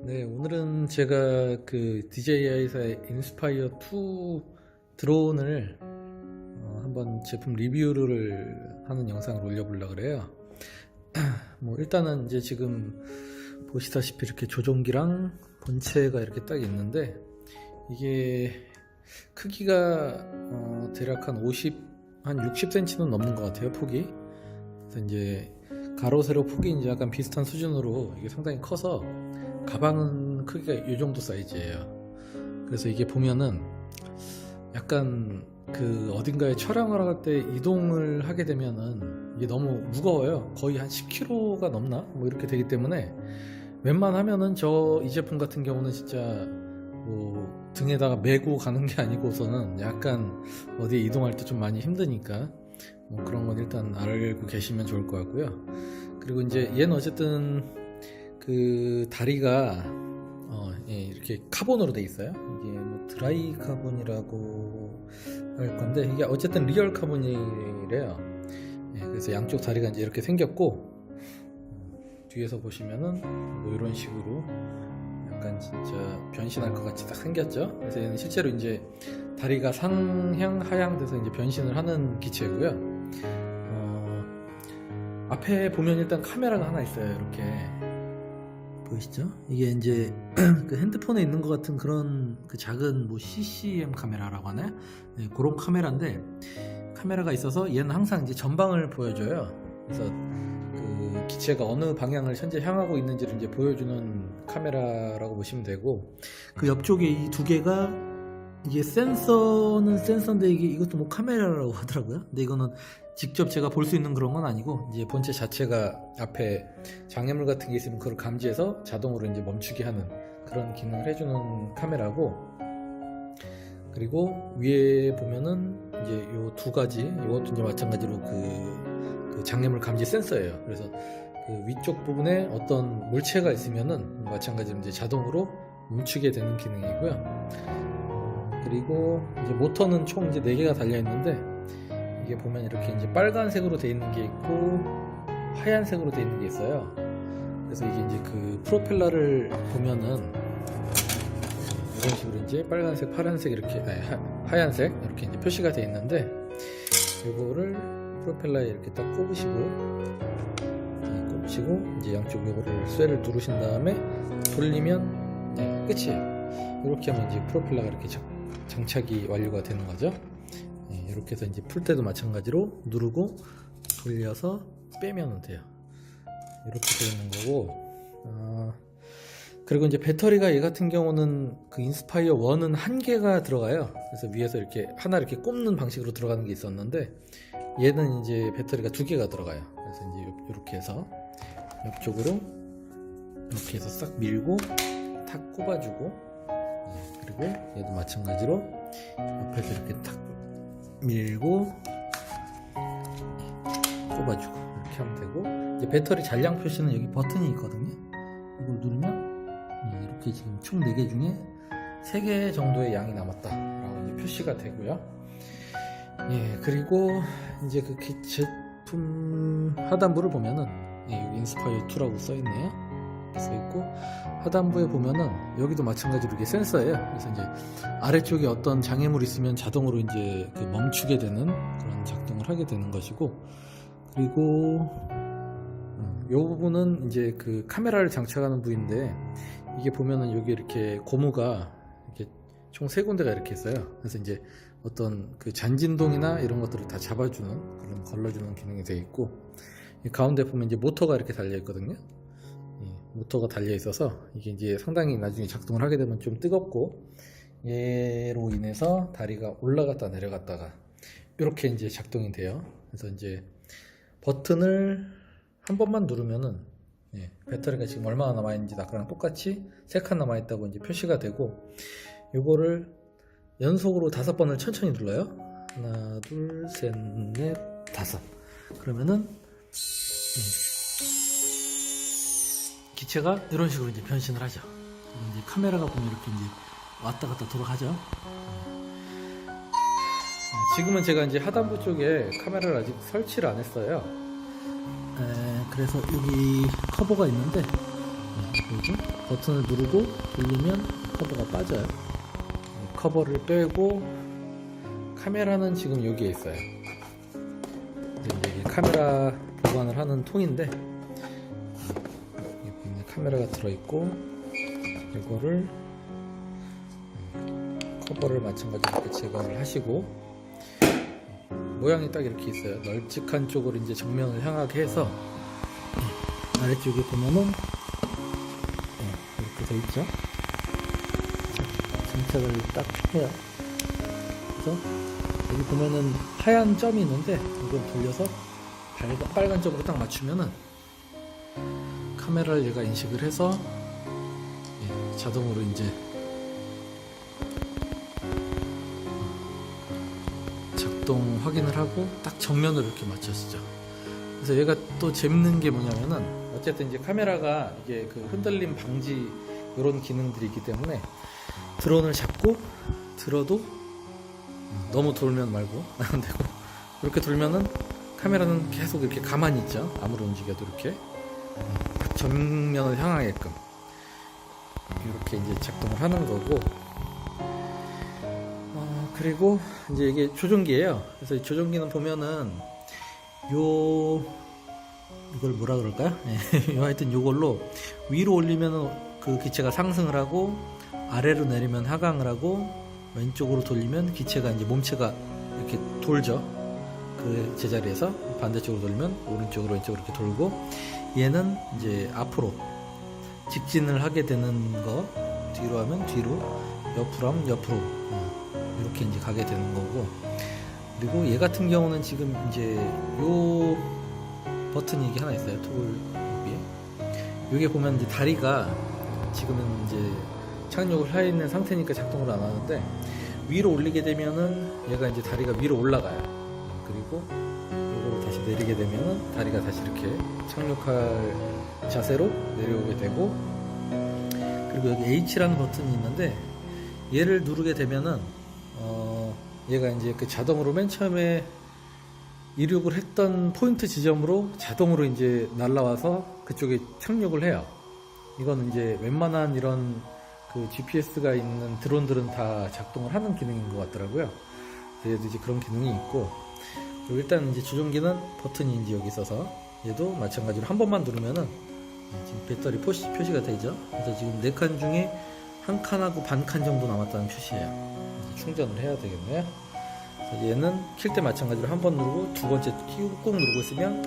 네, 오늘은 제가 그 DJI사의 인스파이어 2 드론을 한번 제품 리뷰를 하는 영상을 올려보려고 그래요. 뭐 일단은 이제 지금 보시다시피 이렇게 조종기랑 본체가 이렇게 딱 있는데, 이게 크기가 대략 한 60cm는 넘는 것 같아요, 폭이. 그래서 이제 가로 세로 폭이 이제 약간 비슷한 수준으로 이게 상당히 커서 가방은 크기가 이 정도 사이즈예요. 그래서 이게 보면은 약간 그 어딘가에 촬영을 할 때 이동을 하게 되면은 이게 너무 무거워요. 거의 한 10kg가 넘나? 뭐 이렇게 되기 때문에 웬만하면은 이 제품 같은 경우는 진짜 뭐 등에다가 메고 가는 게 아니고서는 약간 어디에 이동할 때 좀 많이 힘드니까 뭐 그런 건 일단 알고 계시면 좋을 것 같고요. 그리고 이제 얘는 어쨌든 그 다리가 이렇게 카본으로 돼 있어요. 이게 뭐 드라이 카본이라고 할 건데, 이게 어쨌든 리얼 카본이래요. 그래서 양쪽 다리가 이제 이렇게 생겼고, 뒤에서 보시면은 뭐 이런 식으로 약간 진짜 변신할 것 같이 딱 생겼죠. 그래서 얘는 실제로 이제 다리가 상향 하향 돼서 이제 변신을 하는 기체고요. 앞에 보면 일단 카메라가 하나 있어요. 이렇게 보이시죠? 이게 이제 그 핸드폰에 있는 것 같은 그런 그 작은 뭐 CCM 카메라라고 하나요? 네, 그런 카메라인데, 카메라가 있어서 얘는 항상 이제 전방을 보여줘요. 그래서 그 기체가 어느 방향을 현재 향하고 있는지를 이제 보여주는 카메라라고 보시면 되고, 그 옆쪽에 이 두 개가, 이게 센서는 센서인데 이것도 뭐 카메라라고 하더라고요. 근데 이거는 직접 제가 볼 수 있는 그런 건 아니고, 이제 본체 자체가 앞에 장애물 같은 게 있으면 그걸 감지해서 자동으로 이제 멈추게 하는 그런 기능을 해주는 카메라고, 그리고 위에 보면은 이제 요 두 가지, 이것도 이제 마찬가지로 그 장애물 감지 센서예요. 그래서 그 위쪽 부분에 어떤 물체가 있으면은 마찬가지로 이제 자동으로 멈추게 되는 기능이고요. 그리고 이제 모터는 총 이제 4개가 달려 있는데, 이게 보면 이렇게 이제 빨간색으로 되어 있는 게 있고 하얀색으로 되어 있는 게 있어요. 그래서 이게 이제 그 프로펠러를 보면은 이런 식으로 이제 빨간색, 파란색 이렇게, 하얀색 이렇게 이제 표시가 되어 있는데, 이거를 프로펠러에 이렇게 딱 꼽으시고 이제 양쪽 요거를 쇠를 누르신 다음에 돌리면 끝이에요. 이렇게 하면 이제 프로펠러가 이렇게 장착이 완료가 되는 거죠. 이렇게 해서 이제 풀 때도 마찬가지로 누르고 돌려서 빼면 돼요. 이렇게 되어 있는 거고, 그리고 이제 배터리가 얘 같은 경우는 그 인스파이어 1은 한 개가 들어가요. 그래서 위에서 이렇게 하나 이렇게 꼽는 방식으로 들어가는 게 있었는데, 얘는 이제 배터리가 2개가 들어가요. 그래서 이제 이렇게 해서 옆쪽으로 이렇게 해서 싹 밀고 탁 꼽아주고, 그리고 얘도 마찬가지로 옆에서 이렇게 탁 밀고 꼽아주고 이렇게 하면 되고, 이제 배터리 잔량 표시는 여기 버튼이 있거든요. 이걸 누르면 이렇게 지금 총 4개 중에 3개 정도의 양이 남았다 라고 이제 표시가 되고요. 그리고 이제 그 제품 하단부를 보면은 여기 인스파이어 2라고 써있네요. 써있고, 하단부에 보면은 여기도 마찬가지로 이게 센서예요. 그래서 이제 아래쪽에 어떤 장애물이 있으면 자동으로 이제 그 멈추게 되는 그런 작동을 하게 되는 것이고, 그리고 이 부분은 이제 그 카메라를 장착하는 부위인데, 이게 보면은 여기 이렇게 고무가 이렇게 총 3군데가 이렇게 있어요. 그래서 이제 어떤 그 잔진동이나 이런 것들을 다 잡아주는 그런 걸러주는 기능이 되어 있고, 이 가운데 보면 이제 모터가 이렇게 달려 있거든요. 모터가 달려 있어서 이게 이제 상당히 나중에 작동을 하게 되면 좀 뜨겁고, 얘로 인해서 다리가 올라갔다 내려갔다가 이렇게 이제 작동이 돼요. 그래서 이제 버튼을 한 번만 누르면은 배터리가 지금 얼마나 남아있는지 아까랑 똑같이 3칸 남아있다고 이제 표시가 되고, 요거를 연속으로 5번을 천천히 눌러요. 하나, 둘, 셋, 넷, 5. 그러면은 기체가 이런 식으로 이제 변신을 하죠. 이제 카메라가 보면 이렇게 이제 왔다 갔다 돌아가죠. 지금은 제가 이제 하단부 쪽에 카메라를 아직 설치를 안 했어요. 그래서 여기 커버가 있는데, 보이죠? 버튼을 누르고 돌리면 커버가 빠져요. 커버를 빼고 카메라는 지금 여기에 있어요. 이제 카메라 보관을 하는 통인데 여기 카메라가 들어있고 이거를 커버를 마찬가지로 이렇게 제거를 하시고 모양이 딱 이렇게 있어요. 널찍한 쪽으로 이제 정면을 향하게 해서 아래쪽에 보면은 이렇게 돼 있죠. 장착을 딱 해요. 그래서 여기 보면은 하얀 점이 있는데 이걸 돌려서 빨간 점으로 딱 맞추면은 카메라를 얘가 인식을 해서 자동으로 이제 작동 확인을 하고 딱 정면으로 이렇게 맞춰지죠. 그래서 얘가 또 재밌는 게 뭐냐면은 어쨌든 이제 카메라가 이게 그 흔들림 방지 이런 기능들이 있기 때문에 드론을 잡고 들어도 너무 돌면 말고 안 되고 이렇게 돌면은 카메라는 계속 이렇게 가만히 있죠. 아무리 움직여도 이렇게 정면을 향하게끔 이렇게 이제 작동을 하는 거고 그리고 이제 이게 조종기예요. 그래서 이 조종기는 보면은 이걸 뭐라 그럴까요? 하여튼 요걸로 위로 올리면 그 기체가 상승을 하고 아래로 내리면 하강을 하고 왼쪽으로 돌리면 기체가 이제 몸체가 이렇게 돌죠. 그 제자리에서 반대쪽으로 돌리면 오른쪽으로 왼쪽으로 이렇게 돌고 얘는 이제 앞으로 직진을 하게 되는 거 뒤로 하면 뒤로 옆으로 하면 옆으로 이렇게 이제 가게 되는 거고 그리고 얘 같은 경우는 지금 이제 요 버튼이 이게 하나 있어요. 토글 위에 여기 보면 이제 다리가 지금은 이제 착륙을 해 있는 상태니까 작동을 안 하는데 위로 올리게 되면은 얘가 이제 다리가 위로 올라가요. 그리고 이걸 다시 내리게 되면은 다리가 다시 이렇게 착륙할 자세로 내려오게 되고 그리고 여기 H라는 버튼이 있는데 얘를 누르게 되면은 얘가 이제 그 자동으로 맨 처음에 이륙을 했던 포인트 지점으로 자동으로 이제 날라와서 그쪽에 착륙을 해요. 이거는 이제 웬만한 이런 그 GPS가 있는 드론들은 다 작동을 하는 기능인 것 같더라고요. 얘도 이제 그런 기능이 있고 그리고 일단 이제 조종기는 버튼이 이제 여기 있어서 얘도 마찬가지로 한 번만 누르면은 지금 배터리 표시가 되죠. 그래서 지금 4칸 중에 1칸하고 반 칸 정도 남았다는 표시예요. 이제 충전을 해야 되겠네요. 그래서 얘는 킬 때 마찬가지로 한 번 누르고 두 번째 키고 꾹 누르고 있으면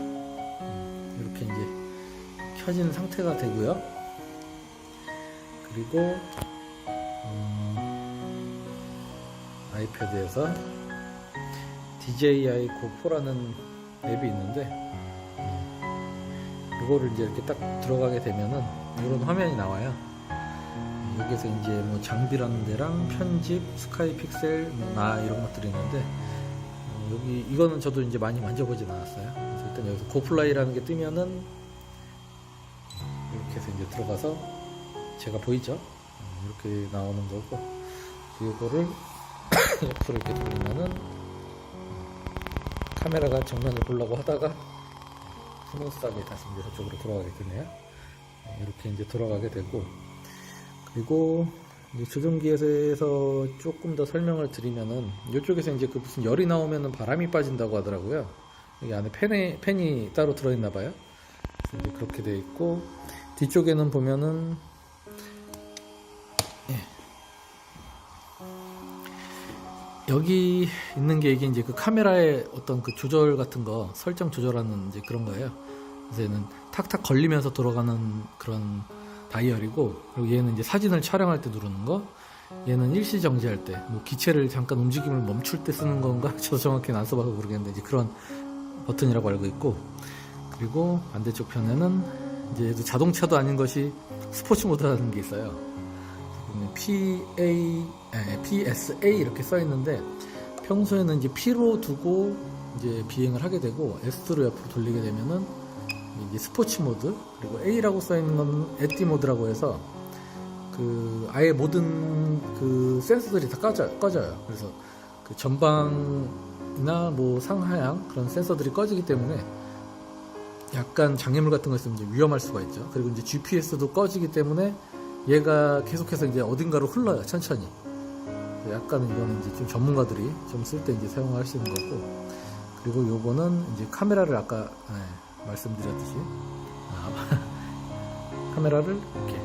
이렇게 이제 켜진 상태가 되고요. 그리고 아이패드에서 DJI Go4라는 앱이 있는데 이거를 이제 이렇게 딱 들어가게 되면은 이런 화면이 나와요. 여기서 이제 뭐 장비라는 데랑 편집, 스카이 픽셀, 나 이런 것들이 있는데 여기 이거는 저도 이제 많이 만져보진 않았어요. 그래서 일단 여기서 고플라이라는 게 뜨면은 이렇게 해서 이제 들어가서 제가 보이죠? 이렇게 나오는 거고 이거를 옆으로 이렇게 돌리면은 카메라가 정면을 보려고 하다가 스무스하게 다시 이제 저쪽으로 돌아가게 되네요. 이렇게 이제 돌아가게 되고 그리고 이제 조종기에서 조금 더 설명을 드리면은 이쪽에서 이제 그 무슨 열이 나오면은 바람이 빠진다고 하더라고요. 여기 안에 팬이 따로 들어있나 봐요. 그래서 이제 그렇게 돼 있고 뒤쪽에는 보면은 여기 있는 게 이게 이제 그 카메라의 어떤 그 조절 같은 거 설정 조절하는 이제 그런 거예요. 그래서 얘는 탁탁 걸리면서 돌아가는 그런 다이얼이고 그리고 얘는 이제 사진을 촬영할 때 누르는 거 얘는 일시 정지할 때 뭐 기체를 잠깐 움직임을 멈출 때 쓰는 건가 저도 정확히는 안 써봐서 모르겠는데 이제 그런 버튼이라고 알고 있고 그리고 반대쪽 편에는 이제 얘도 자동차도 아닌 것이 스포츠 모드라는 게 있어요. PSA 이렇게 써 있는데 평소에는 이제 P로 두고 이제 비행을 하게 되고 S로 옆으로 돌리게 되면은 이게 스포츠 모드 그리고 A라고 써 있는 건 에티 모드라고 해서 그 아예 모든 그 센서들이 다 꺼져요. 그래서 그 전방이나 뭐 상하향 그런 센서들이 꺼지기 때문에 약간 장애물 같은 거 있으면 이제 위험할 수가 있죠. 그리고 이제 GPS도 꺼지기 때문에 얘가 계속해서 이제 어딘가로 흘러요, 천천히. 약간 이거는 이제 좀 전문가들이 좀 쓸 때 이제 사용할 수 있는 거고. 그리고 요거는 이제 카메라를 아까 말씀드렸듯이 카메라를 이렇게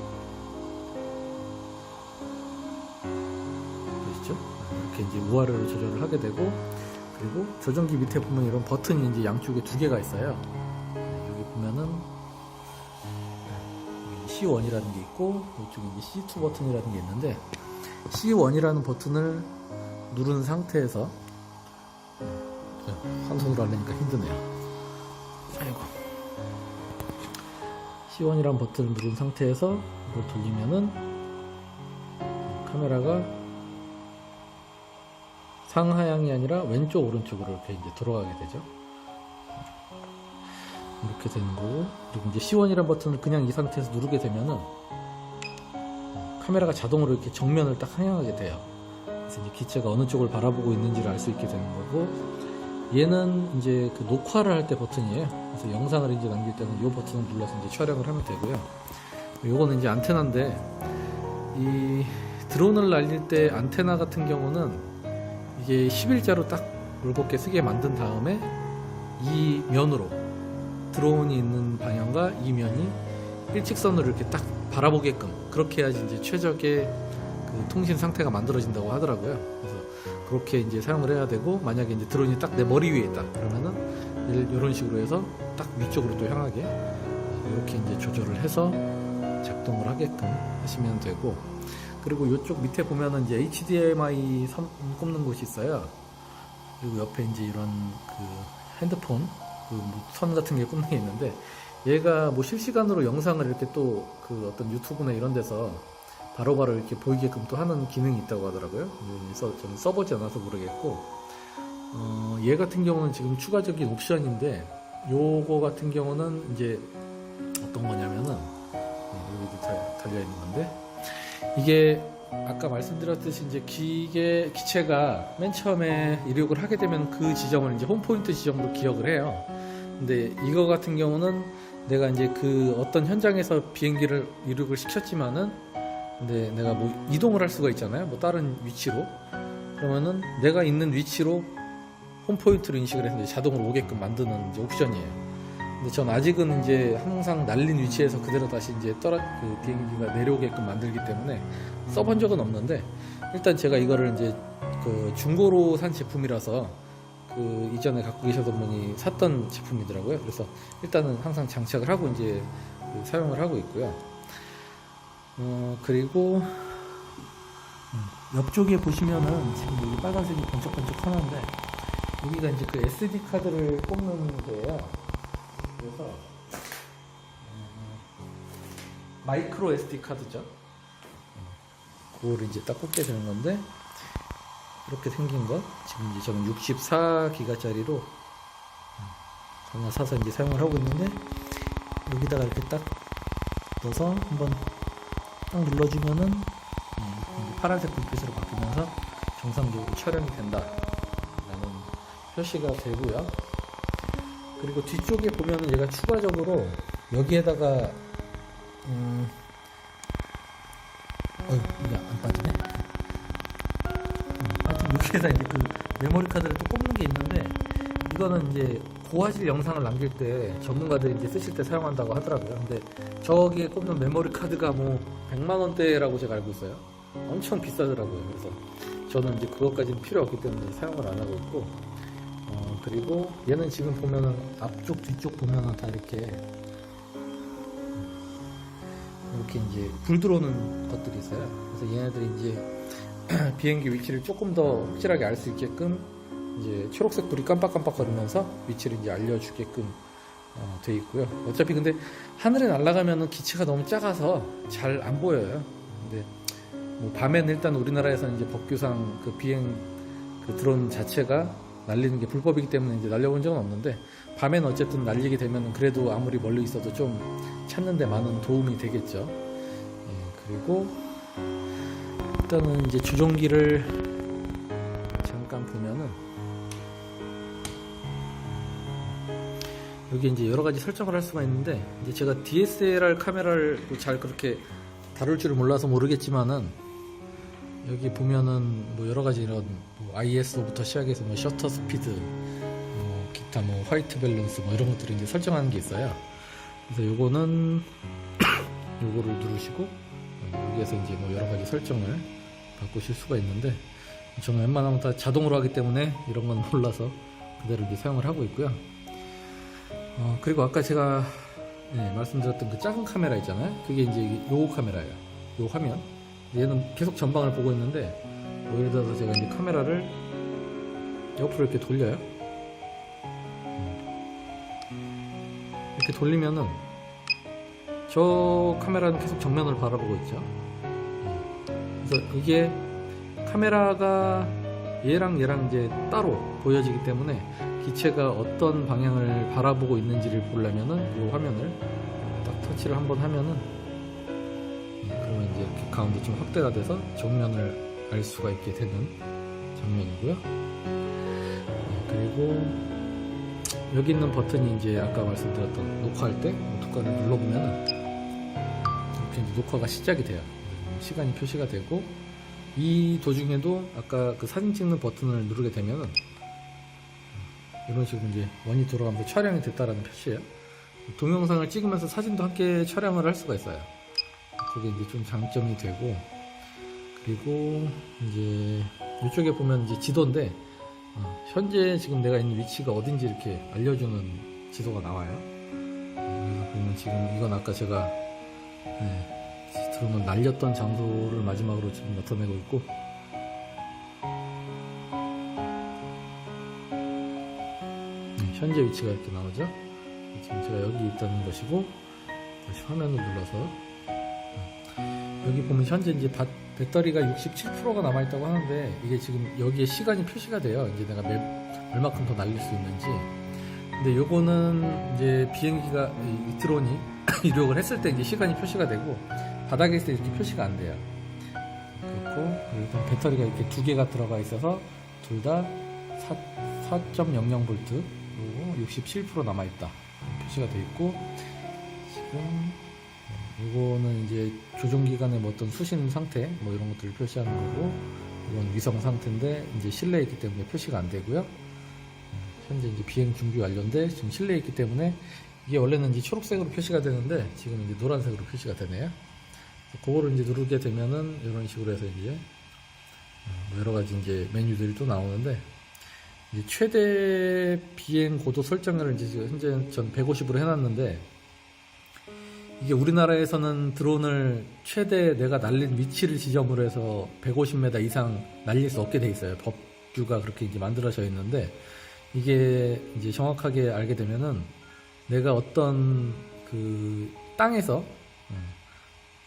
보시죠? 이렇게 이제 우아래로 조절을 하게 되고, 그리고 조정기 밑에 보면 이런 버튼이 이제 양쪽에 두 개가 있어요. 여기 보면은 C1이라는 게 있고, 이쪽에 이제 C2 버튼이라는 게 있는데, C1이라는 버튼을 누른 상태에서 한 손으로 하려니까 힘드네요. 아이고. C1이라는 버튼을 누른 상태에서 이걸 돌리면은 카메라가 상하향이 아니라 왼쪽 오른쪽으로 이렇게 이제 돌아가게 되죠. 이렇게 되는 거고, 그리고 이제 C1이라는 버튼을 그냥 이 상태에서 누르게 되면은 카메라가 자동으로 이렇게 정면을 딱 향하게 돼요. 그래서 이제 기체가 어느 쪽을 바라보고 있는지를 알 수 있게 되는 거고, 얘는 이제 그 녹화를 할 때 버튼이에요. 그래서 영상을 이제 남길 때는 이 버튼을 눌러서 이제 촬영을 하면 되고요. 요거는 이제 안테나인데, 이 드론을 날릴 때 안테나 같은 경우는 이게 11자로 딱 물곱게 쓰게 만든 다음에 이 면으로 드론이 있는 방향과 이 면이 일직선으로 이렇게 딱 바라보게끔, 그렇게 해야지 이제 최적의 그 통신 상태가 만들어진다고 하더라고요. 그래서 그렇게 이제 사용을 해야 되고, 만약에 이제 드론이 딱 내 머리 위에 있다 그러면은 이런 식으로 해서 딱 위쪽으로 또 향하게 이렇게 이제 조절을 해서 작동을 하게끔 하시면 되고, 그리고 이쪽 밑에 보면은 이제 HDMI 선 꼽는 곳이 있어요. 그리고 옆에 이제 이런 그 핸드폰 그 선 같은 게 꼽는 게 있는데, 얘가 뭐 실시간으로 영상을 이렇게 또 그 어떤 유튜브나 이런 데서 바로바로 이렇게 보이게끔 또 하는 기능이 있다고 하더라고요. 저는 써보지 않아서 모르겠고, 얘 같은 경우는 지금 추가적인 옵션인데, 요거 같은 경우는 이제 어떤 거냐면은 여기도 달려있는 건데, 이게 아까 말씀드렸듯이 이제 기체가 맨 처음에 이륙을 하게 되면 그 지점을 이제 홈포인트 지점으로 기억을 해요. 근데 이거 같은 경우는 내가 이제 그 어떤 현장에서 비행기를 이륙을 시켰지만은, 근데 내가 뭐 이동을 할 수가 있잖아요. 뭐 다른 위치로. 그러면은 내가 있는 위치로 홈포인트로 인식을 해서 이제 자동으로 오게끔 만드는 이제 옵션이에요. 근데 전 아직은 이제 항상 날린 위치에서 그대로 다시 이제 그 비행기가 내려오게끔 만들기 때문에 써본 적은 없는데, 일단 제가 이거를 이제 그 중고로 산 제품이라서 그 이전에 갖고 계셨던 분이 샀던 제품이더라고요. 그래서 일단은 항상 장착을 하고 이제 그 사용을 하고 있고요. 그리고 옆쪽에 보시면은 지금 여기 빨간색이 번쩍번쩍 하는데, 여기가 이제 그 SD 카드를 꼽는 데예요. 그래서 마이크로 SD 카드죠. 그거를 이제 딱 꽂게 되는 건데, 이렇게 생긴 것, 지금 이제 저는 64기가짜리로 하나 사서 이제 사용을 하고 있는데, 여기다가 이렇게 딱 넣어서 한번 딱 눌러주면은 파란색 불빛으로 바뀌면서 정상적으로 촬영이 된다 라는 표시가 되고요. 그리고 뒤쪽에 보면은 얘가 추가적으로 여기에다가 이게 안 빠지네. 하여튼 여기에다 이제 그 메모리 카드를 또 꼽는 게 있는데, 이거는 이제 고화질 영상을 남길 때 전문가들이 이제 쓰실 때 사용한다고 하더라고요. 근데 저기에 꼽는 메모리 카드가 뭐 100만 원대라고 제가 알고 있어요. 엄청 비싸더라고요. 그래서 저는 이제 그것까지는 필요 없기 때문에 사용을 안 하고 있고, 그리고 얘는 지금 보면은 앞쪽 뒤쪽 보면은 다 이렇게 이제 불 들어오는 것들이 있어요. 그래서 얘네들이 이제 비행기 위치를 조금 더 확실하게 알 수 있게끔 이제 초록색 불이 깜빡깜빡 거리면서 위치를 이제 알려주게끔 돼 있고요. 어차피 근데 하늘에 날아가면은 기체가 너무 작아서 잘 안 보여요. 근데 뭐 밤에는 일단 우리나라에서는 이제 법규상 그 비행 그 드론 자체가 날리는 게 불법이기 때문에 이제 날려본 적은 없는데, 밤에는 어쨌든 날리게 되면 그래도 아무리 멀리 있어도 좀 찾는 데 많은 도움이 되겠죠. 예, 그리고 일단은 이제 조종기를 잠깐 보면은, 여기 이제 여러 가지 설정을 할 수가 있는데, 이제 제가 DSLR 카메라를 잘 그렇게 다룰 줄을 몰라서 모르겠지만은, 여기 보면은 뭐 여러 가지 이런 뭐 ISO부터 시작해서 뭐 셔터 스피드, 기타 뭐 화이트 밸런스 뭐 이런 것들을 이제 설정하는 게 있어요. 그래서 요거는 요거를 누르시고 여기에서 이제 뭐 여러 가지 설정을 바꾸실 수가 있는데, 저는 웬만하면 다 자동으로 하기 때문에 이런 건 몰라서 그대로 이제 사용을 하고 있고요. 그리고 아까 제가 말씀드렸던 그 작은 카메라 있잖아요. 그게 이제 요 카메라예요. 요 화면. 얘는 계속 전방을 보고 있는데, 뭐 예를 들어서 제가 이제 카메라를 옆으로 이렇게 돌려요. 이렇게 돌리면은 저 카메라는 계속 정면을 바라보고 있죠. 그래서 이게 카메라가 얘랑 이제 따로 보여지기 때문에 기체가 어떤 방향을 바라보고 있는지를 보려면은 이 화면을 딱 터치를 한번 하면은 그러면 이제 이렇게 가운데 좀 확대가 돼서 정면을 알 수가 있게 되는 장면이고요. 그리고 여기 있는 버튼이 이제 아까 말씀드렸던 녹화할 때 녹화를 눌러보면은 이렇게 이제 녹화가 시작이 돼요. 시간이 표시가 되고, 이 도중에도 아까 그 사진 찍는 버튼을 누르게 되면은 이런 식으로 이제 원이 돌아가면서 촬영이 됐다라는 표시예요. 동영상을 찍으면서 사진도 함께 촬영을 할 수가 있어요. 그게 이제 좀 장점이 되고, 그리고 이제 이쪽에 보면 이제 지도인데, 현재 지금 내가 있는 위치가 어딘지 이렇게 알려주는 지도가 나와요. 그래서 보면 지금 이건 아까 제가 드론을 날렸던 장소를 마지막으로 지금 나타내고 있고, 현재 위치가 이렇게 나오죠. 지금 제가 여기 있다는 것이고, 다시 화면을 눌러서 여기 보면 현재 이제 배터리가 67%가 남아있다고 하는데, 이게 지금 여기에 시간이 표시가 돼요. 이제 내가 얼마큼 더 날릴 수 있는지. 근데 요거는 이제 비행기가, 이 드론이 이륙을 했을 때 이제 시간이 표시가 되고, 바닥에 있을 때 이렇게 표시가 안 돼요. 그렇고, 일단 배터리가 이렇게 두 개가 들어가 있어서 둘 다 4.00V 그리고 67% 남아있다 표시가 되어 있고, 지금 이거는 이제 조종기간의 뭐 어떤 수신 상태 뭐 이런 것들을 표시하는 거고, 이건 위성 상태인데 이제 실내에 있기 때문에 표시가 안 되고요. 현재 이제 비행 준비 완료인데 지금 실내에 있기 때문에 이게 원래는 이제 초록색으로 표시가 되는데 지금 이제 노란색으로 표시가 되네요. 그거를 이제 누르게 되면은 이런 식으로 해서 이제 뭐 여러 가지 이제 메뉴들이 또 나오는데, 이제 최대 비행 고도 설정을 이제 현재 전 150으로 해놨는데, 이게 우리나라에서는 드론을 최대 내가 날린 위치를 지점으로 해서 150m 이상 날릴 수 없게 돼 있어요. 법규가 그렇게 이제 만들어져 있는데, 이게 이제 정확하게 알게 되면은 내가 어떤 그 땅에서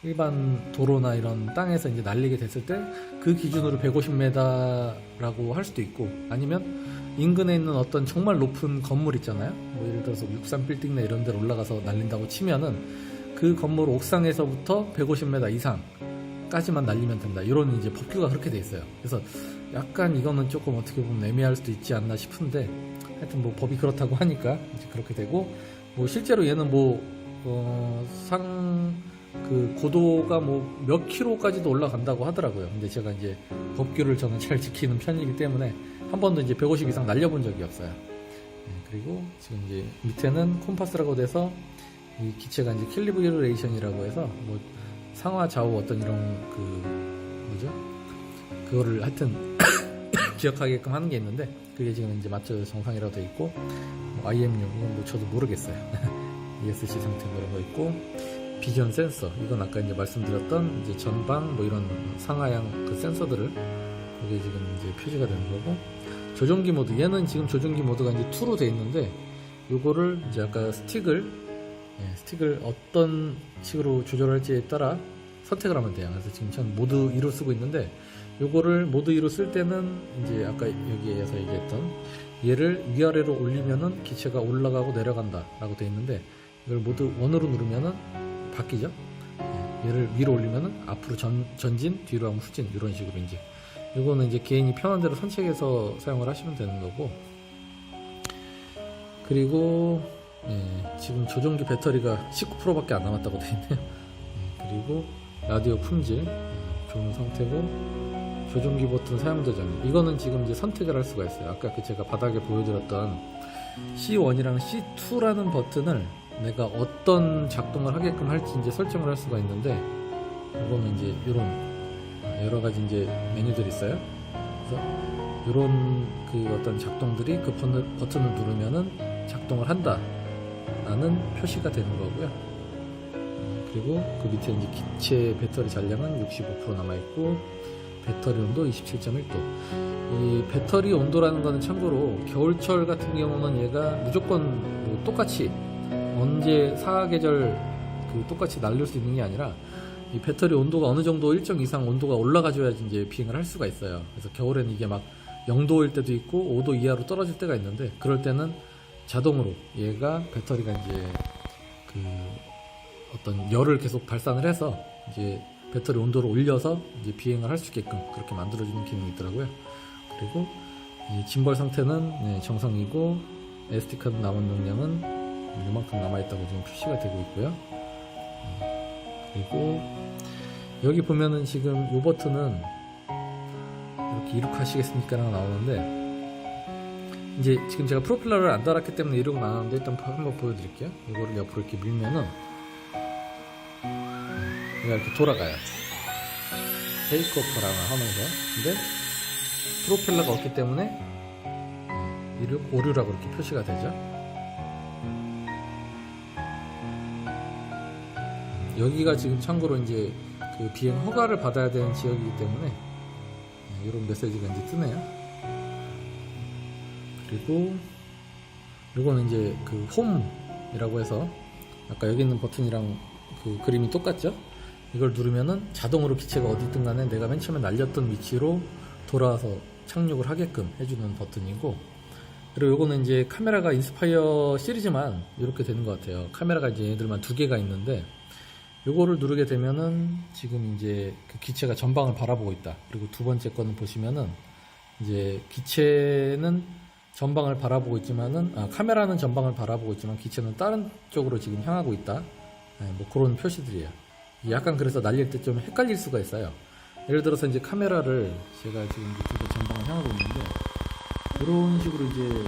일반 도로나 이런 땅에서 이제 날리게 됐을 때 그 기준으로 150m라고 할 수도 있고, 아니면 인근에 있는 어떤 정말 높은 건물 있잖아요. 뭐 예를 들어서 63빌딩이나 이런 데로 올라가서 날린다고 치면은 그 건물 옥상에서부터 150m 이상까지만 날리면 된다. 이런 이제 법규가 그렇게 돼 있어요. 그래서 약간 이거는 조금 어떻게 보면 애매할 수도 있지 않나 싶은데, 하여튼 뭐 법이 그렇다고 하니까 이제 그렇게 되고, 뭐 실제로 얘는 뭐 그 고도가 뭐 몇 킬로까지도 올라간다고 하더라고요. 근데 제가 이제 법규를 저는 잘 지키는 편이기 때문에 한 번도 이제 150 이상 날려본 적이 없어요. 그리고 지금 이제 밑에는 콤파스라고 돼서 이 기체가 이제 캘리브레이션이라고 해서 뭐 상하 좌우 어떤 이런 그 뭐죠? 그거를 하여튼 기억하게끔 하는 게 있는데, 그게 지금 이제 맞춰 정상이라고 돼 있고, 뭐 IMU 이건 뭐 저도 모르겠어요. ESC 상태 뭐 이런 거 있고, 비전 센서 이건 아까 이제 말씀드렸던 이제 전방 뭐 이런 상하향 그 센서들을 여기 지금 이제 표시가 되는 거고, 조종기 모드 얘는 지금 조종기 모드가 이제 2로 돼 있는데, 요거를 이제 아까 스틱을 어떤 식으로 조절할지에 따라 선택을 하면 돼요. 그래서 지금 전 모드 2로 쓰고 있는데, 요거를 모드 2로 쓸 때는 이제 아까 여기에서 얘기했던 얘를 위아래로 올리면은 기체가 올라가고 내려간다 라고 되어 있는데, 이걸 모드 1으로 누르면은 바뀌죠. 얘를 위로 올리면은 앞으로 전진, 뒤로 하면 후진, 이런 식으로 이제 이거는 이제 개인이 편한 대로 선택해서 사용을 하시면 되는 거고, 그리고 지금 조종기 배터리가 19%밖에 안 남았다고 되어 있네요. 그리고 라디오 품질 좋은 상태고, 조종기 버튼 사용 저장, 이거는 지금 이제 선택을 할 수가 있어요. 아까 그 제가 바닥에 보여드렸던 C1이랑 C2라는 버튼을 내가 어떤 작동을 하게끔 할지 이제 설정을 할 수가 있는데, 이거는 이제 이런 여러 가지 이제 메뉴들이 있어요. 그래서 이런 그 어떤 작동들이 그 버튼을 누르면은 작동을 한다 라는 표시가 되는 거고요. 그리고 그 밑에 이제 기체 배터리 잔량은 65% 남아있고, 배터리 온도 27.1도. 이 배터리 온도라는 거는 참고로 겨울철 같은 경우는 얘가 무조건 뭐 똑같이 언제 사계절 그 똑같이 날릴 수 있는 게 아니라, 이 배터리 온도가 어느 정도 일정 이상 온도가 올라가줘야지 이제 비행을 할 수가 있어요. 그래서 겨울에는 이게 막 0도일 때도 있고 5도 이하로 떨어질 때가 있는데, 그럴 때는 자동으로 얘가 배터리가 이제 그 어떤 열을 계속 발산을 해서 이제 배터리 온도를 올려서 이제 비행을 할 수 있게끔 그렇게 만들어주는 기능이 있더라고요. 그리고 이 짐벌 상태는 정상이고, SD카드 남은 용량은 이만큼 남아있다고 지금 표시가 되고 있고요. 그리고 여기 보면은 지금 이 버튼은 이렇게 이륙하시겠습니까? 라고 나오는데, 이제 지금 제가 프로펠러를 안 달았기 때문에 이륙은 안 하는데, 일단 한번 보여드릴게요. 이거를 옆으로 이렇게 밀면은 얘가 이렇게 돌아가요. 테이크오프라고 하면서. 근데 프로펠러가 없기 때문에 이륙 오류라고 이렇게 표시가 되죠. 여기가 지금 참고로 이제 그 비행 허가를 받아야 되는 지역이기 때문에 이런 메시지가 이제 뜨네요. 그리고 이거는 이제 그 홈이라고 해서 아까 여기 있는 버튼이랑 그 그림이 똑같죠? 이걸 누르면은 자동으로 기체가 어디든 간에 내가 맨 처음에 날렸던 위치로 돌아와서 착륙을 하게끔 해주는 버튼이고, 그리고 요거는 이제 카메라가 인스파이어 시리즈만 이렇게 되는 것 같아요. 카메라가 이제 얘들만 2개가 있는데, 요거를 누르게 되면은 지금 이제 그 기체가 전방을 바라보고 있다. 그리고 두 번째 거는 보시면은 이제 기체는 전방을 바라보고 있지만은, 카메라는 전방을 바라보고 있지만 기체는 다른 쪽으로 지금 향하고 있다. 뭐 그런 표시들이에요. 약간 그래서 날릴 때 좀 헷갈릴 수가 있어요. 예를 들어서 이제 카메라를 제가 지금 둘 다 전방을 향하고 있는데, 이런 식으로 이제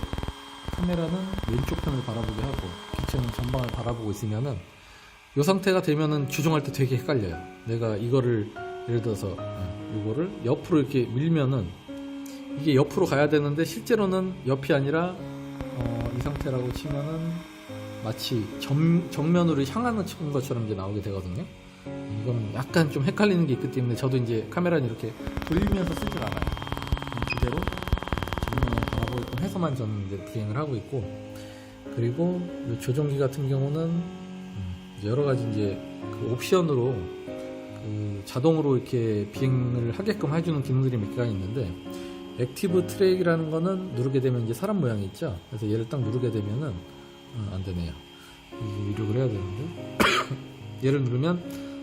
카메라는 왼쪽 편을 바라보게 하고 기체는 전방을 바라보고 있으면은, 이 상태가 되면은 조종할 때 되게 헷갈려요. 내가 이거를 예를 들어서 이거를 옆으로 이렇게 밀면은 이게 옆으로 가야 되는데, 실제로는 옆이 아니라 이 상태라고 치면은 마치 정면으로 향하는 것처럼 이제 나오게 되거든요. 이건 약간 좀 헷갈리는 게 있기 때문에 저도 이제 카메라는 이렇게 돌리면서 쓰질 않아요. 그대로 정면을 바라보게끔 해서만 저는 이제 비행을 하고 있고, 그리고 이 조종기 같은 경우는 여러 가지 이제 그 옵션으로 그 자동으로 이렇게 비행을 하게끔 해주는 기능들이 몇 개가 있는데, 액티브 트랙이라는 거는 누르게 되면 이제 사람 모양이 있죠. 그래서 얘를 딱 누르게 되면은 안 되네요. 이륙을 해야 되는데 얘를 누르면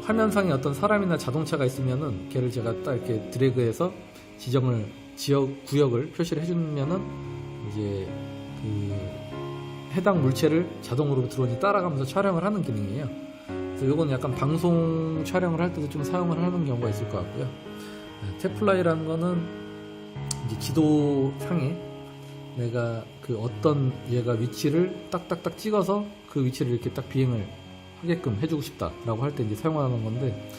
화면상에 어떤 사람이나 자동차가 있으면은 걔를 제가 딱 이렇게 드래그해서 지정을 구역을 표시를 해주면은 이제 그 해당 물체를 자동으로 드론이 따라가면서 촬영을 하는 기능이에요. 그래서 이건 약간 방송 촬영을 할 때도 좀 사용을 하는 경우가 있을 것 같고요. 탭플라이라는 거는 이제 지도상에 내가 그 어떤 얘가 위치를 딱딱딱 찍어서 그 위치를 이렇게 딱 비행을 하게끔 해주고 싶다라고 할 때 이제 사용하는 건데,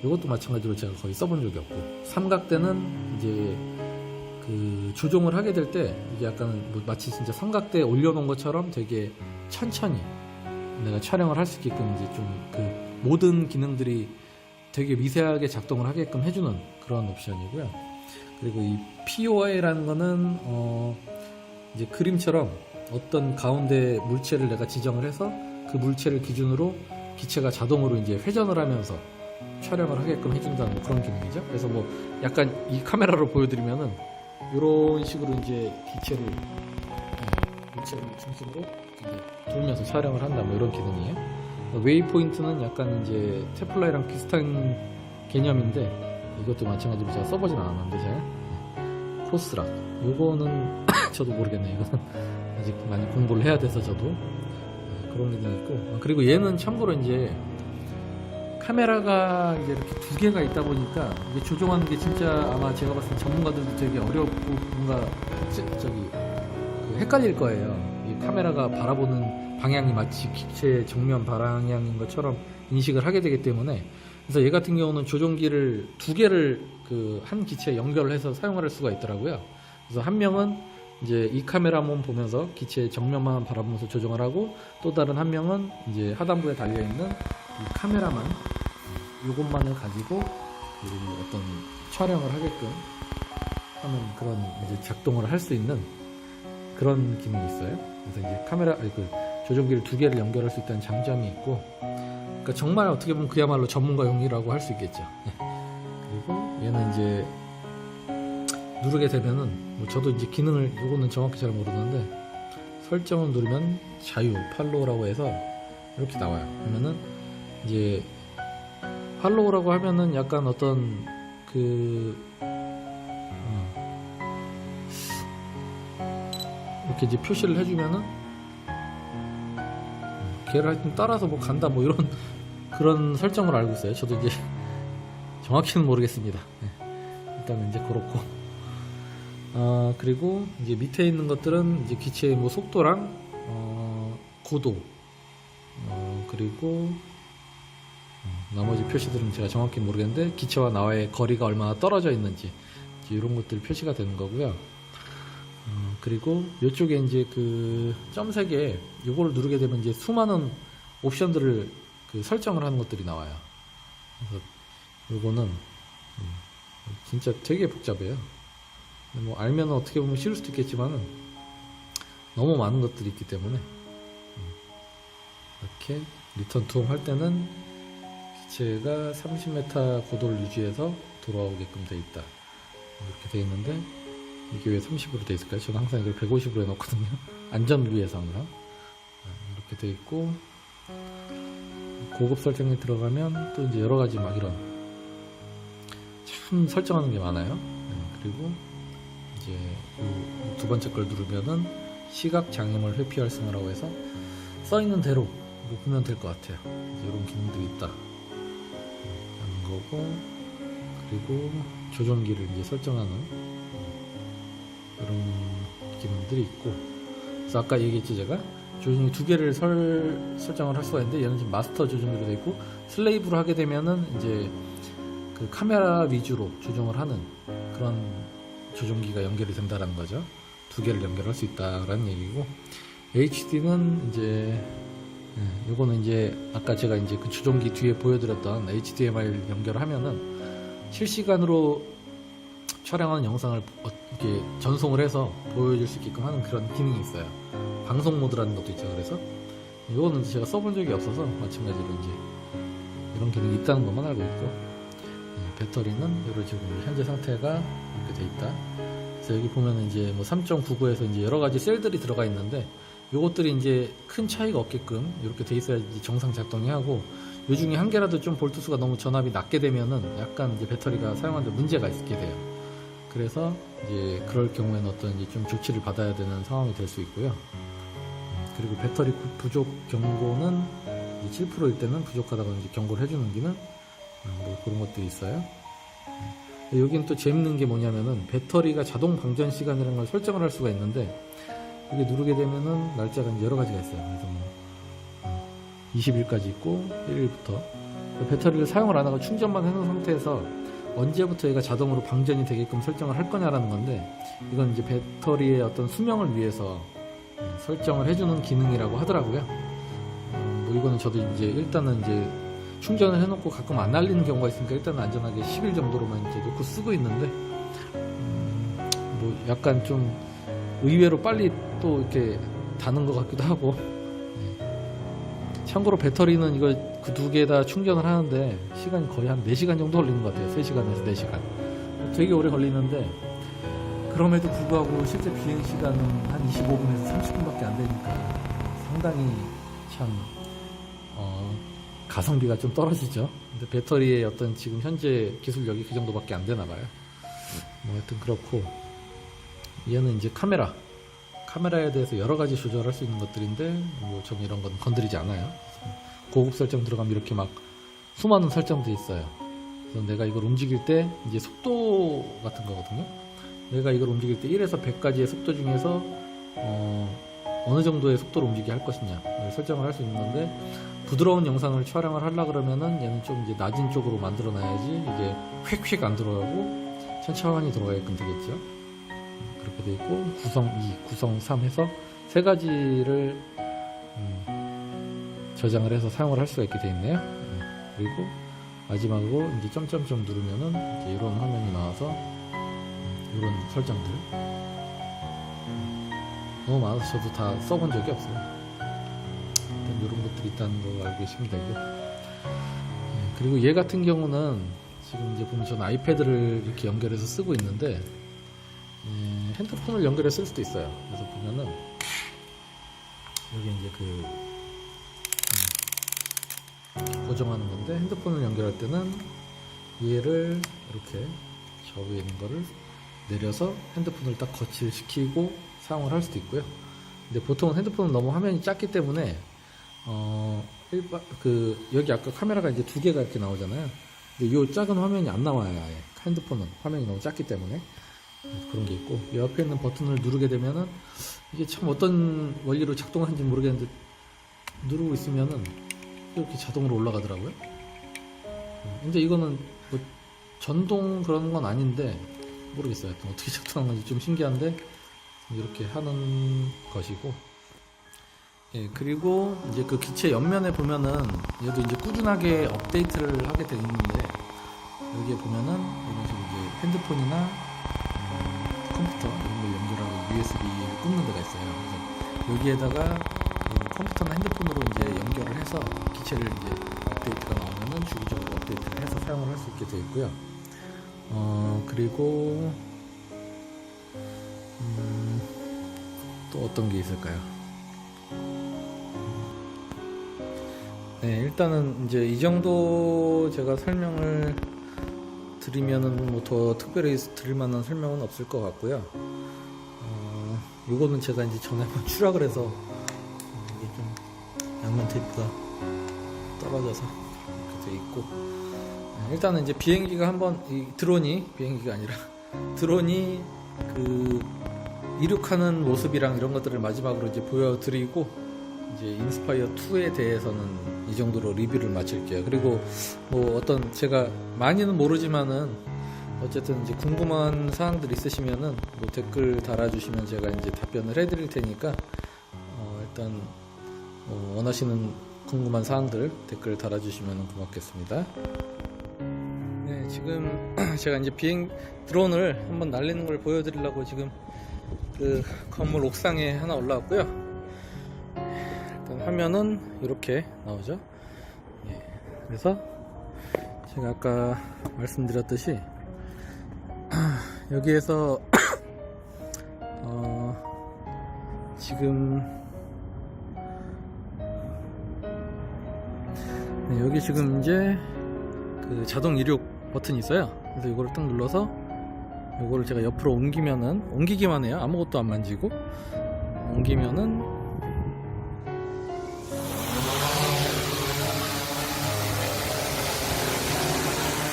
이것도 마찬가지로 제가 거의 써본 적이 없고, 삼각대는 이제 그 조종을 하게 될 때 이게 약간 뭐 마치 진짜 삼각대에 올려놓은 것처럼 되게 천천히 내가 촬영을 할 수 있게끔 이제 좀 그 모든 기능들이 되게 미세하게 작동을 하게끔 해주는 그런 옵션이고요. 그리고 이 POI라는 거는 이제 그림처럼 어떤 가운데 물체를 내가 지정을 해서 그 물체를 기준으로 기체가 자동으로 이제 회전을 하면서 촬영을 하게끔 해준다는 뭐 그런 기능이죠. 그래서 뭐 약간 이 카메라로 보여드리면은 이런 식으로 이제 기체를 물체를 중심으로 이제 돌면서 촬영을 한다 뭐 이런 기능이에요. 웨이포인트는 약간 이제 탭플라이랑 비슷한 개념인데, 이것도 마찬가지로 제가 써보진 않았는데, 제가 코스락 요거는 저도 모르겠네요. 이거는 아직 많이 공부를 해야 돼서 저도 그런 기능이 있고, 그리고 얘는 참고로 이제 카메라가 이제 이렇게 두 개가 있다 보니까 이게 조종하는 게 진짜 아마 제가 봤을 때 전문가들도 되게 어렵고 뭔가 헷갈릴 거예요. 이 카메라가 바라보는 방향이 마치 기체 정면 방향인 것처럼 인식을 하게 되기 때문에, 그래서 얘 같은 경우는 조종기를 두 개를 그 한 기체에 연결을 해서 사용할 수가 있더라고요. 그래서 한 명은 이제 이 카메라만 보면서 기체의 정면만 바라보면서 조정을 하고, 또 다른 한 명은 이제 하단부에 달려있는 이 카메라만, 이것만을 가지고 그 어떤 촬영을 하게끔 하는 그런 이제 작동을 할 수 있는 그런 기능이 있어요. 그래서 이제 그 조종기를 두 개를 연결할 수 있다는 장점이 있고, 그러니까 정말 어떻게 보면 그야말로 전문가용이라고 할 수 있겠죠. 그리고 얘는 이제 누르게 되면은, 뭐 저도 이제 기능을 요거는 정확히 잘 모르는데, 설정을 누르면 자유 팔로우라고 해서 이렇게 나와요. 그러면은 이제 팔로우라고 하면은 약간 어떤 이렇게 이제 표시를 해주면은 걔를 하여튼 따라서 뭐 간다 뭐 이런 그런 설정을 알고 있어요. 저도 이제 정확히는 모르겠습니다. 일단은 이제 그렇고, 그리고 이제 밑에 있는 것들은 이제 기체의 뭐 속도랑 고도, 그리고 나머지 표시들은 제가 정확히 모르겠는데, 기체와 나와의 거리가 얼마나 떨어져 있는지 이런 것들이 표시가 되는 거고요. 그리고 이쪽에 이제 그 점색에 요거를 누르게 되면 이제 수많은 옵션들을 그 설정을 하는 것들이 나와요. 그래서 요거는 진짜 되게 복잡해요. 뭐 알면 어떻게 보면 쉬울 수도 있겠지만은 너무 많은 것들이 있기 때문에, 이렇게 리턴 투 홈 할 때는 기체가 30m 고도를 유지해서 돌아오게끔 돼 있다, 이렇게 돼 있는데, 이게 왜 30으로 돼 있을까요? 저는 항상 이걸 150으로 해놓거든요. 안전을 위해서 항상. 이렇게 돼 있고, 고급 설정에 들어가면 또 이제 여러 가지 막 이런 참 설정하는 게 많아요. 그리고 이제 두 번째 걸 누르면은 시각 장애물 회피 활성화라고 해서 써 있는 대로 보면 될 것 같아요. 이런 기능들이 있다 하는 거고, 그리고 조종기를 이제 설정하는 이런 기능들이 있고, 그래서 아까 얘기했죠, 제가 조종기 두 개를 설정을 할 수가 있는데, 얘는 지금 마스터 조종기로 되어 있고, 슬레이브로 하게 되면은 이제 그 카메라 위주로 조종을 하는 그런 조종기가 연결이 된다라는 거죠. 두 개를 연결할 수 있다라는 얘기고, HD는 이제 요거는 이제 아까 제가 이제 그 조종기 뒤에 보여드렸던 HDMI 연결하면은 실시간으로 촬영하는 영상을 이렇게 전송을 해서 보여줄 수 있게끔 하는 그런 기능이 있어요. 방송 모드라는 것도 있죠. 그래서 요거는 제가 써본 적이 없어서 마찬가지로 이제 이런 기능이 있다는 것만 알고 있고, 배터리는 요런 지금 현재 상태가 이렇게 돼 있다. 그래서 여기 보면은 이제 뭐 3.99에서 이제 여러 가지 셀들이 들어가 있는데, 요것들이 이제 큰 차이가 없게끔 이렇게 돼 있어야지 정상 작동이 하고, 요 중에 한 개라도 좀 볼트수가 너무 전압이 낮게 되면은 약간 이제 배터리가 사용하는데 문제가 있게 돼요. 그래서 이제 그럴 경우에는 어떤 이제 좀 조치를 받아야 되는 상황이 될 수 있고요. 그리고 배터리 부족 경고는 7%일 때는 부족하다고 이제 경고를 해주는 기능, 뭐 그런 것들이 있어요. 여기는 또 재밌는 게 뭐냐면은 배터리가 자동 방전 시간이라는 걸 설정을 할 수가 있는데, 이게 누르게 되면은 날짜가 이제 여러 가지가 있어요. 그래서 뭐 20일까지 있고 1일부터 배터리를 사용을 안 하고 충전만 해놓은 상태에서 언제부터 얘가 자동으로 방전이 되게끔 설정을 할 거냐라는 건데, 이건 이제 배터리의 어떤 수명을 위해서 설정을 해주는 기능이라고 하더라고요. 뭐 이거는 저도 이제 일단은 이제 충전을 해놓고 가끔 안 날리는 경우가 있으니까 일단은 안전하게 10일 정도로만 이제 놓고 쓰고 있는데, 뭐 약간 좀 의외로 빨리 또 이렇게 다는 것 같기도 하고. 참고로 배터리는 이거 그 두 개 다 충전을 하는데 시간이 거의 한 4시간 정도 걸리는 것 같아요. 3시간에서 4시간. 되게 오래 걸리는데, 그럼에도 불구하고 실제 비행 시간은 한 25분에서 30분밖에 안 되니까 상당히 참 가성비가 좀 떨어지죠. 근데 배터리의 어떤 지금 현재 기술력이 그 정도밖에 안 되나 봐요. 뭐 하여튼 그렇고, 얘는 이제 카메라에 대해서 여러 가지 조절할 수 있는 것들인데 저는 이런 건 건드리지 않아요. 고급 설정 들어가면 이렇게 막 수많은 설정들이 있어요. 그래서 내가 이걸 움직일 때 이제 속도 같은 거거든요. 내가 이걸 움직일 때 1에서 100까지의 속도 중에서 어느 정도의 속도로 움직이게 할 것이냐 설정을 할 수 있는 건데, 부드러운 영상을 촬영을 하려 그러면은 얘는 좀 이제 낮은 쪽으로 만들어 놔야지 이게 휙휙 안 들어가고 천천히 들어가게끔 되겠죠. 그렇게 돼 있고, 구성 2, 구성 3 해서 세 가지를 저장을 해서 사용을 할 수가 있게 돼 있네요. 그리고 마지막으로 이제 점점점 누르면은 이제 이런 화면이 나와서 이런 설정들 너무 많아서 저도 다 써본 적이 없어요. 일단 이런 것들이 있다는 거 알고 계시면 되고, 그리고 얘 같은 경우는 지금 이제 보면 저는 아이패드를 이렇게 연결해서 쓰고 있는데 핸드폰을 연결해 쓸 수도 있어요. 그래서 보면은 여기 이제 고정하는 건데, 핸드폰을 연결할 때는 얘를 이렇게 저 위에 있는 거를 내려서 핸드폰을 딱 거치시키고 사용을 할 수도 있고요. 근데 보통은 핸드폰은 너무 화면이 작기 때문에 여기 아까 카메라가 이제 두 개가 이렇게 나오잖아요. 근데 이 작은 화면이 안 나와요. 아예. 핸드폰은 화면이 너무 작기 때문에 그런 게 있고, 이 옆에 있는 버튼을 누르게 되면은 이게 참 어떤 원리로 작동하는지 모르겠는데 누르고 있으면은 이렇게 자동으로 올라가더라고요. 근데 이거는 뭐 전동 그런 건 아닌데 모르겠어요. 하여튼 어떻게 작동하는 건지 좀 신기한데 이렇게 하는 것이고, 그리고 이제 그 기체 옆면에 보면은 얘도 이제 꾸준하게 업데이트를 하게 돼 있는데, 여기에 보면은 이런 식으로 이제 핸드폰이나 컴퓨터 이런 걸 연결하고 USB를 꽂는 데가 있어요. 그래서 여기에다가 컴퓨터나 핸드폰으로 이제 연결을 해서 기체를 이제 업데이트가 나오면은 주기적으로 업데이트를 해서 사용을 할 수 있게 되어 있고요. 그리고 또 어떤 게 있을까요? 네, 일단은 이제 이 정도 제가 설명을 드리면은 뭐 더 특별히 드릴 만한 설명은 없을 것 같고요. 요거는 제가 이제 전에 한번 추락을 해서 이게 좀 양면 테이프가 떨어져서 이렇게 돼 있고, 일단은 이제 비행기가 한번 비행기가 아니라 드론이 이륙하는 모습이랑 이런 것들을 마지막으로 이제 보여드리고, 이제 인스파이어 2에 대해서는 이 정도로 리뷰를 마칠게요. 그리고 뭐 제가 많이는 모르지만은 어쨌든 이제 궁금한 사항들 있으시면은 뭐 댓글 달아주시면 제가 이제 답변을 해드릴 테니까 일단 원하시는 궁금한 사항들 댓글 달아주시면 고맙겠습니다. 네, 지금 제가 이제 드론을 한번 날리는 걸 보여드리려고 지금 그 건물 옥상에 하나 올라왔고요. 일단 화면은 이렇게 나오죠. 그래서 제가 아까 말씀드렸듯이 여기에서 지금 여기 지금 이제 그 자동 이륙 버튼이 있어요. 그래서 이거를 딱 눌러서 이거를 제가 옆으로 옮기기만 해요. 아무것도 안 만지고 옮기면은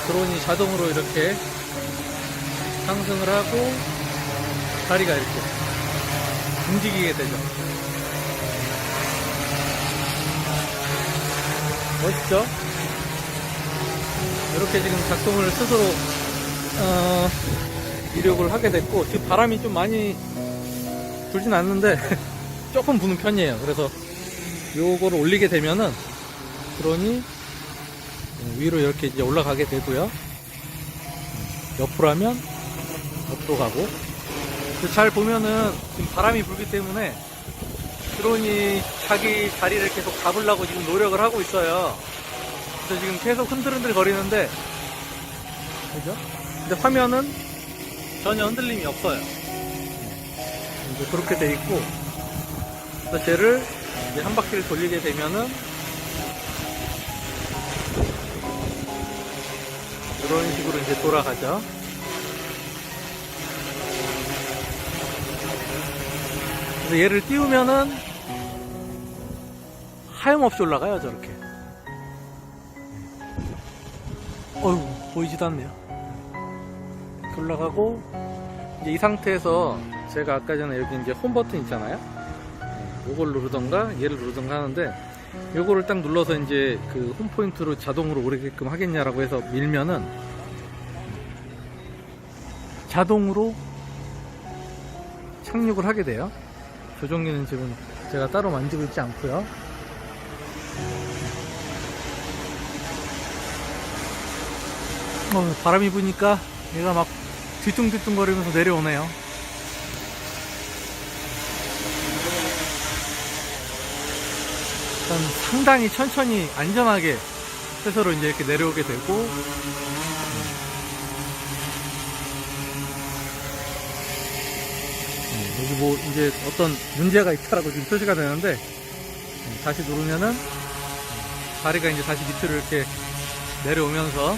드론이 자동으로 이렇게 상승을 하고 다리가 이렇게 움직이게 되죠. 멋있죠? 이렇게 지금 작동을 스스로 이륙을 하게 됐고, 지금 바람이 좀 많이 불진 않는데 조금 부는 편이에요. 그래서 요거를 올리게 되면은 드론이 위로 이렇게 이제 올라가게 되고요. 옆으로 하면 옆으로 가고, 잘 보면은 지금 바람이 불기 때문에 드론이 자기 자리를 계속 잡으려고 지금 노력을 하고 있어요. 그래서 지금 계속 흔들흔들 거리는데, 그죠? 근데 화면은 전혀 흔들림이 없어요. 이제 그렇게 돼 있고, 그래서 쟤를 이제 한 바퀴를 돌리게 되면은 이런 식으로 이제 돌아가죠. 그래서 얘를 띄우면은 하염없이 올라가요, 저렇게. 어휴, 보이지도 않네요. 이렇게 올라가고, 이제 이 상태에서 제가 아까 전에 여기 이제 홈 버튼 있잖아요. 요걸 누르던가 얘를 누르던가 하는데, 요거를 딱 눌러서 이제 그 홈 포인트로 자동으로 오르게끔 하겠냐라고 해서 밀면은 자동으로 착륙을 하게 돼요. 조종기는 지금 제가 따로 만지고 있지 않고요. 바람이 부니까 얘가 막 뒤뚱뒤뚱 거리면서 내려오네요. 일단 상당히 천천히 안전하게 해서로 이제 이렇게 내려오게 되고, 여기 뭐 이제 어떤 문제가 있다라고 지금 표시가 되는데, 다시 누르면은 다리가 이제 다시 밑으로 이렇게 내려오면서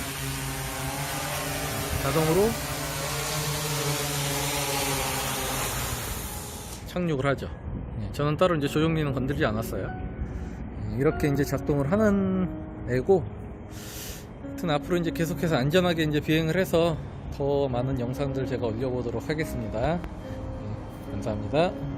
자동으로 착륙을 하죠. 저는 따로 이제 조종기는 건드리지 않았어요. 이렇게 이제 작동을 하는 애고, 하여튼 앞으로 이제 계속해서 안전하게 이제 비행을 해서 더 많은 영상들 제가 올려보도록 하겠습니다. 감사합니다.